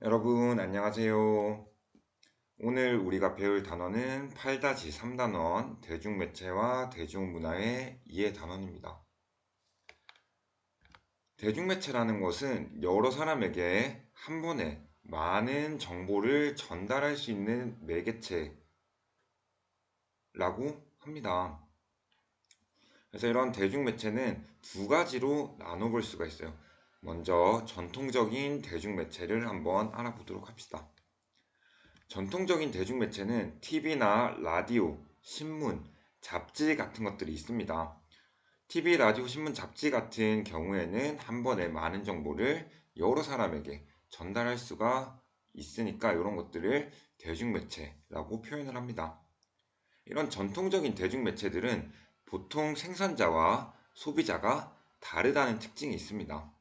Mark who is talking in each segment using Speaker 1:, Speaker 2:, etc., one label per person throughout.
Speaker 1: 여러분, 안녕하세요. 오늘 우리가 배울 단어는 8-3단원 대중매체와 대중문화의 이해 단원입니다. 대중매체라는 것은 여러 사람에게 한 번에 많은 정보를 전달할 수 있는 매개체라고 합니다. 그래서 이런 대중매체는 두 가지로 나눠볼 수가 있어요. 먼저 전통적인 대중매체를 한번 알아보도록 합시다. 전통적인 대중매체는 TV나 라디오, 신문, 잡지 같은 것들이 있습니다. TV, 라디오, 신문, 잡지 같은 경우에는 한 번에 많은 정보를 여러 사람에게 전달할 수가 있으니까 이런 것들을 대중매체라고 표현을 합니다. 이런 전통적인 대중매체들은 보통 생산자와 소비자가 다르다는 특징이 있습니다.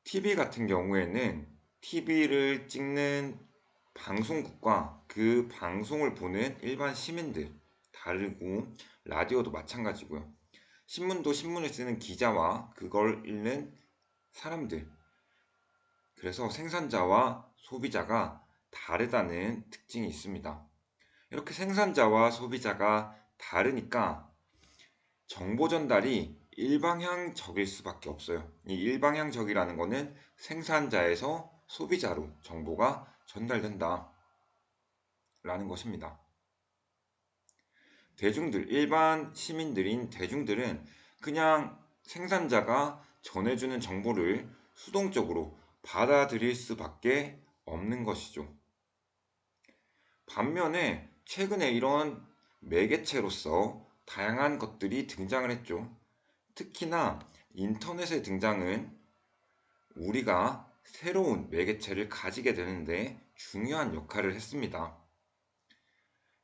Speaker 1: TV 같은 경우에는 TV를 찍는 방송국과 그 방송을 보는 일반 시민들 다르고, 라디오도 마찬가지고요. 신문도 신문을 쓰는 기자와 그걸 읽는 사람들. 그래서 생산자와 소비자가 다르다는 특징이 있습니다. 이렇게 생산자와 소비자가 다르니까 정보 전달이 일방향적일 수밖에 없어요. 이 일방향적이라는 것은 생산자에서 소비자로 정보가 전달된다 라는 것입니다. 대중들, 일반 시민들인 대중들은 그냥 생산자가 전해주는 정보를 수동적으로 받아들일 수밖에 없는 것이죠. 반면에 최근에 이런 매개체로서 다양한 것들이 등장을 했죠. 특히나 인터넷의 등장은 우리가 새로운 매개체를 가지게 되는데 중요한 역할을 했습니다.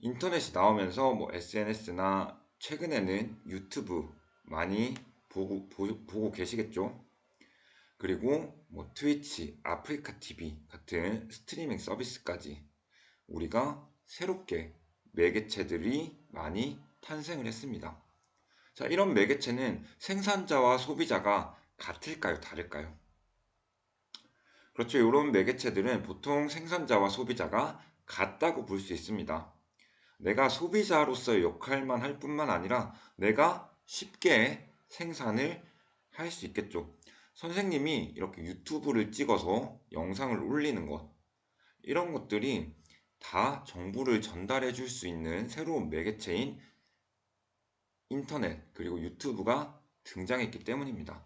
Speaker 1: 인터넷이 나오면서 SNS나 최근에는 유튜브 많이 보고 계시겠죠? 그리고 트위치, 아프리카 TV 같은 스트리밍 서비스까지 우리가 새롭게 매개체들이 많이 탄생을 했습니다. 자, 이런 매개체는 생산자와 소비자가 같을까요? 다를까요? 그렇죠. 이런 매개체들은 보통 생산자와 소비자가 같다고 볼 수 있습니다. 내가 소비자로서의 역할만 할 뿐만 아니라 내가 쉽게 생산을 할 수 있겠죠. 선생님이 이렇게 유튜브를 찍어서 영상을 올리는 것, 이런 것들이 다 정보를 전달해 줄 수 있는 새로운 매개체인 인터넷 그리고 유튜브가 등장했기 때문입니다.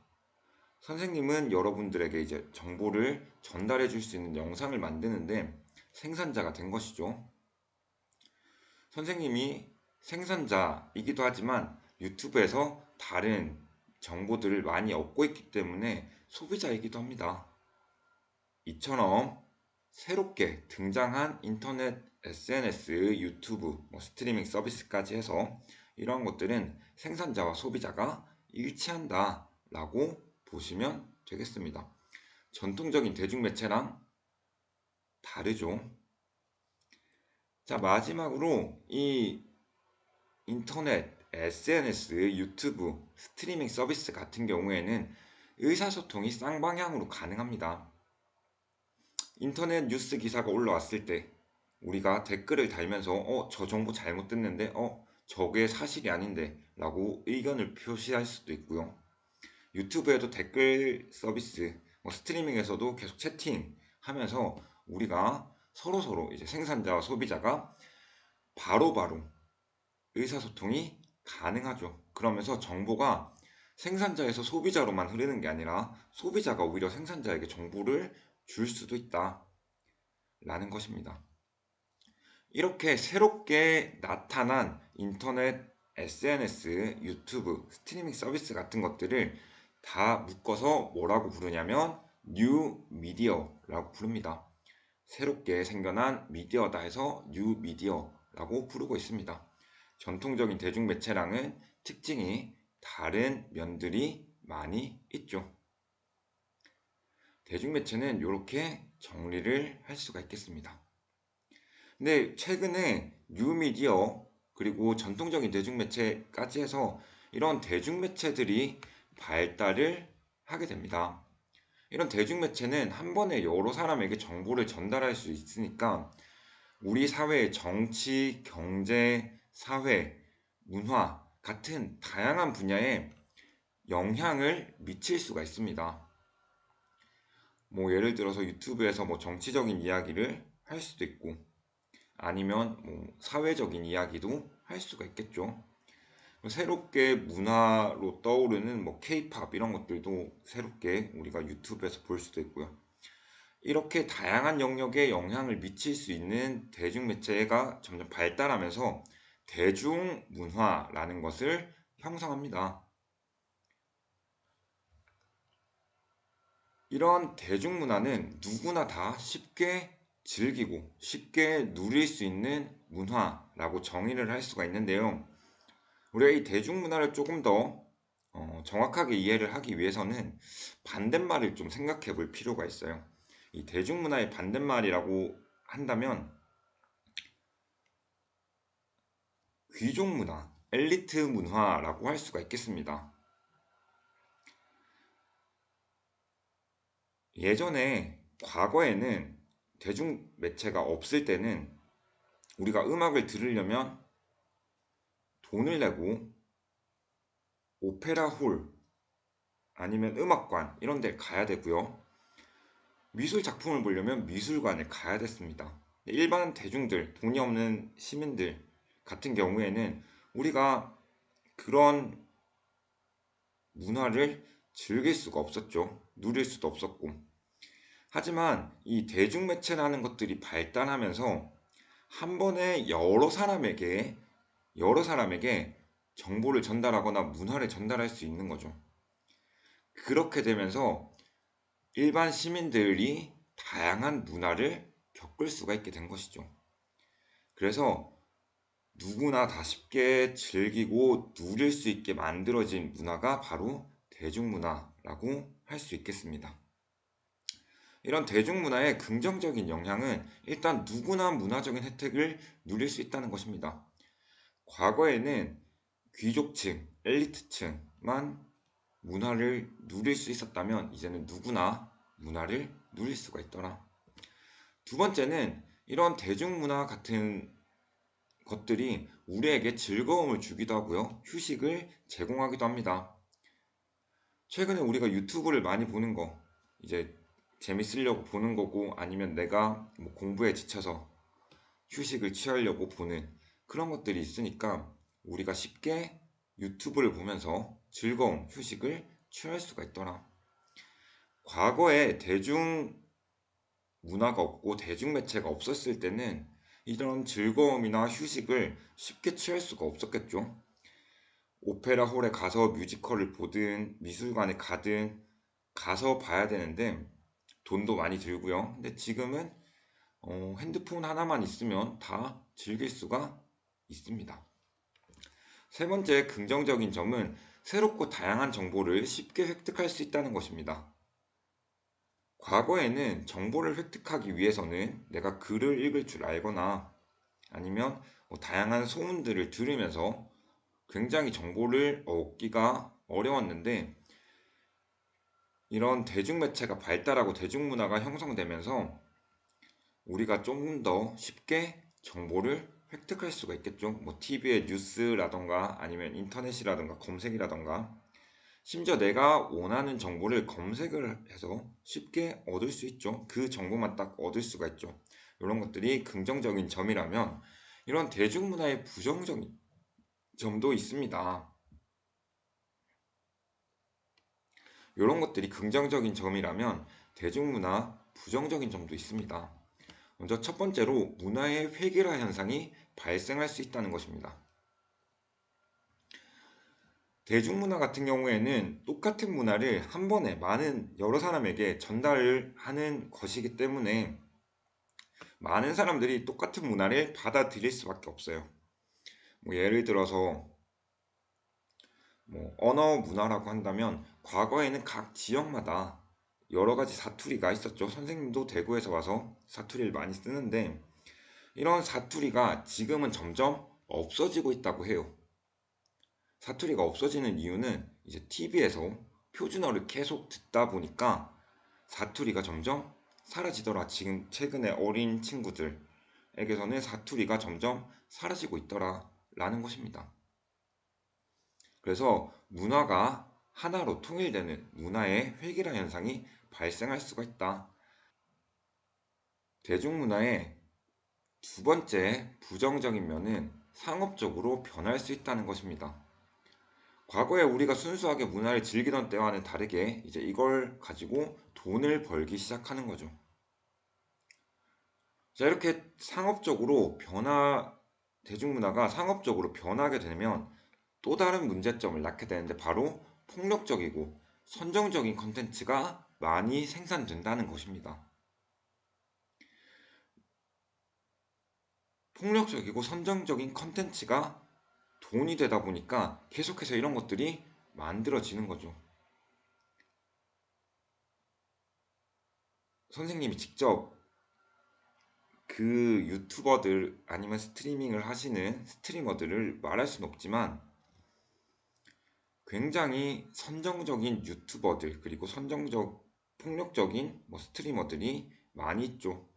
Speaker 1: 선생님은 여러분들에게 이제 정보를 전달해 줄 수 있는 영상을 만드는데 생산자가 된 것이죠. 선생님이 생산자이기도 하지만 유튜브에서 다른 정보들을 많이 얻고 있기 때문에 소비자이기도 합니다. 이처럼 새롭게 등장한 인터넷, SNS, 유튜브, 스트리밍 서비스까지 해서 이러한 것들은 생산자와 소비자가 일치한다 라고 보시면 되겠습니다. 전통적인 대중매체랑 다르죠. 자, 마지막으로 이 인터넷, SNS, 유튜브, 스트리밍 서비스 같은 경우에는 의사소통이 쌍방향으로 가능합니다. 인터넷 뉴스 기사가 올라왔을 때 우리가 댓글을 달면서 저 정보 잘못 듣는데 저게 사실이 아닌데 라고 의견을 표시할 수도 있고요. 유튜브에도 댓글 서비스, 스트리밍에서도 계속 채팅하면서 우리가 서로서로 이제 생산자와 소비자가 바로바로 의사소통이 가능하죠. 그러면서 정보가 생산자에서 소비자로만 흐르는 게 아니라 소비자가 오히려 생산자에게 정보를 줄 수도 있다 라는 것입니다. 이렇게 새롭게 나타난 인터넷, SNS, 유튜브, 스트리밍 서비스 같은 것들을 다 묶어서 뭐라고 부르냐면 뉴 미디어라고 부릅니다. 새롭게 생겨난 미디어다 해서 뉴 미디어라고 부르고 있습니다. 전통적인 대중매체랑은 특징이 다른 면들이 많이 있죠. 대중매체는 이렇게 정리를 할 수가 있겠습니다. 근데 최근에 뉴미디어 그리고 전통적인 대중매체까지 해서 이런 대중매체들이 발달을 하게 됩니다. 이런 대중매체는 한 번에 여러 사람에게 정보를 전달할 수 있으니까 우리 사회의 정치, 경제, 사회, 문화 같은 다양한 분야에 영향을 미칠 수가 있습니다. 뭐 예를 들어서 유튜브에서 뭐 정치적인 이야기를 할 수도 있고 아니면 뭐 사회적인 이야기도 할 수가 있겠죠. 새롭게 문화로 떠오르는 뭐 케이팝 이런 것들도 새롭게 우리가 유튜브에서 볼 수도 있고요. 이렇게 다양한 영역에 영향을 미칠 수 있는 대중매체가 점점 발달하면서 대중문화라는 것을 형성합니다. 이런 대중문화는 누구나 다 쉽게 즐기고 쉽게 누릴 수 있는 문화라고 정의를 할 수가 있는데요. 우리가 이 대중문화를 조금 더 정확하게 이해를 하기 위해서는 반대말을 좀 생각해 볼 필요가 있어요. 이 대중문화의 반대말이라고 한다면 귀족문화, 엘리트 문화라고 할 수가 있겠습니다. 예전에 과거에는 대중매체가 없을 때는 우리가 음악을 들으려면 돈을 내고 오페라홀 아니면 음악관 이런 데 가야 되고요. 미술 작품을 보려면 미술관에 가야 됐습니다. 일반 대중들, 돈이 없는 시민들 같은 경우에는 우리가 그런 문화를 즐길 수가 없었죠. 누릴 수도 없었고. 하지만 이 대중매체라는 것들이 발달하면서 한 번에 여러 사람에게 정보를 전달하거나 문화를 전달할 수 있는 거죠. 그렇게 되면서 일반 시민들이 다양한 문화를 겪을 수가 있게 된 것이죠. 그래서 누구나 다 쉽게 즐기고 누릴 수 있게 만들어진 문화가 바로 대중문화라고 할 수 있겠습니다. 이런 대중문화의 긍정적인 영향은 일단 누구나 문화적인 혜택을 누릴 수 있다는 것입니다. 과거에는 귀족층, 엘리트층만 문화를 누릴 수 있었다면 이제는 누구나 문화를 누릴 수가 있더라. 두 번째는 이런 대중문화 같은 것들이 우리에게 즐거움을 주기도 하고요. 휴식을 제공하기도 합니다. 최근에 우리가 유튜브를 많이 보는 거, 이제 재밌으려고 보는 거고 아니면 내가 뭐 공부에 지쳐서 휴식을 취하려고 보는 그런 것들이 있으니까 우리가 쉽게 유튜브를 보면서 즐거움, 휴식을 취할 수가 있더라. 과거에 대중문화가 없고 대중매체가 없었을 때는 이런 즐거움이나 휴식을 쉽게 취할 수가 없었겠죠. 오페라 홀에 가서 뮤지컬을 보든 미술관에 가든 가서 봐야 되는데 돈도 많이 들고요. 근데 지금은 핸드폰 하나만 있으면 다 즐길 수가 있습니다. 세 번째 긍정적인 점은 새롭고 다양한 정보를 쉽게 획득할 수 있다는 것입니다. 과거에는 정보를 획득하기 위해서는 내가 글을 읽을 줄 알거나 아니면 다양한 소문들을 들으면서 굉장히 정보를 얻기가 어려웠는데 이런 대중매체가 발달하고 대중문화가 형성되면서 우리가 좀 더 쉽게 정보를 획득할 수가 있겠죠. 뭐 TV의 뉴스라던가 아니면 인터넷이라던가 검색이라던가 심지어 내가 원하는 정보를 검색을 해서 쉽게 얻을 수 있죠. 그 정보만 딱 얻을 수가 있죠. 이런 것들이 긍정적인 점이라면 이런 대중문화의 부정적인 점도 있습니다. 이런 것들이 긍정적인 점이라면 대중문화 부정적인 점도 있습니다. 먼저 첫 번째로 문화의 획일화 현상이 발생할 수 있다는 것입니다. 대중문화 같은 경우에는 똑같은 문화를 한 번에 여러 사람에게 전달을 하는 것이기 때문에 많은 사람들이 똑같은 문화를 받아들일 수밖에 없어요. 뭐 예를 들어서 언어 문화라고 한다면 과거에는 각 지역마다 여러 가지 사투리가 있었죠. 선생님도 대구에서 와서 사투리를 많이 쓰는데 이런 사투리가 지금은 점점 없어지고 있다고 해요. 사투리가 없어지는 이유는 이제 TV에서 표준어를 계속 듣다 보니까 사투리가 점점 사라지더라. 지금 최근에 어린 친구들에게서는 사투리가 점점 사라지고 있더라. 라는 것입니다. 그래서 문화가 하나로 통일되는 문화의 획일화 현상이 발생할 수가 있다. 대중문화의 두 번째 부정적인 면은 상업적으로 변할 수 있다는 것입니다. 과거에 우리가 순수하게 문화를 즐기던 때와는 다르게 이제 이걸 가지고 돈을 벌기 시작하는 거죠. 자, 이렇게 대중문화가 상업적으로 변하게 되면 또 다른 문제점을 낳게 되는데 바로 폭력적이고 선정적인 컨텐츠가 많이 생산된다는 것입니다. 폭력적이고 선정적인 컨텐츠가 돈이 되다 보니까 계속해서 이런 것들이 만들어지는 거죠. 선생님이 직접 그 유튜버들 아니면 스트리밍을 하시는 스트리머들을 말할 수는 없지만 굉장히 선정적인 유튜버들 그리고 폭력적인 스트리머들이 많이 있죠.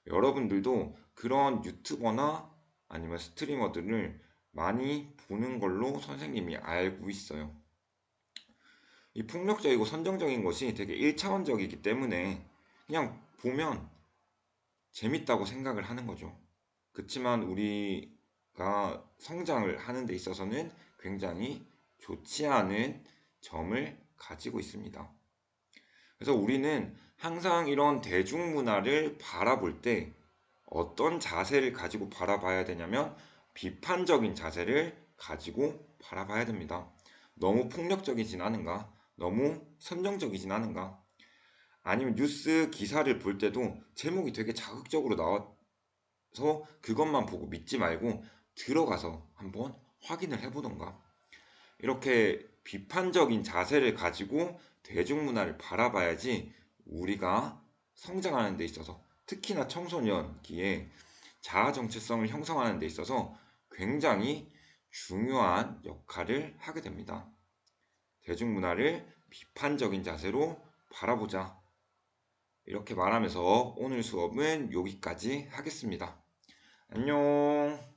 Speaker 1: 여러분들도 그런 유튜버나 아니면 스트리머들을 많이 보는 걸로 선생님이 알고 있어요. 이 폭력적이고 선정적인 것이 되게 1차원적이기 때문에 그냥 보면 재밌다고 생각을 하는 거죠. 그렇지만 우리가 성장을 하는 데 있어서는 굉장히 좋지 않은 점을 가지고 있습니다. 그래서 우리는 항상 이런 대중문화를 바라볼 때 어떤 자세를 가지고 바라봐야 되냐면 비판적인 자세를 가지고 바라봐야 됩니다. 너무 폭력적이진 않은가? 너무 선정적이진 않은가? 아니면 뉴스 기사를 볼 때도 제목이 되게 자극적으로 나와서 그것만 보고 믿지 말고 들어가서 한번 확인을 해보던가. 이렇게 비판적인 자세를 가지고 대중문화를 바라봐야지 우리가 성장하는 데 있어서 특히나 청소년기에 자아 정체성을 형성하는 데 있어서 굉장히 중요한 역할을 하게 됩니다. 대중문화를 비판적인 자세로 바라보자. 이렇게 말하면서 오늘 수업은 여기까지 하겠습니다. 안녕.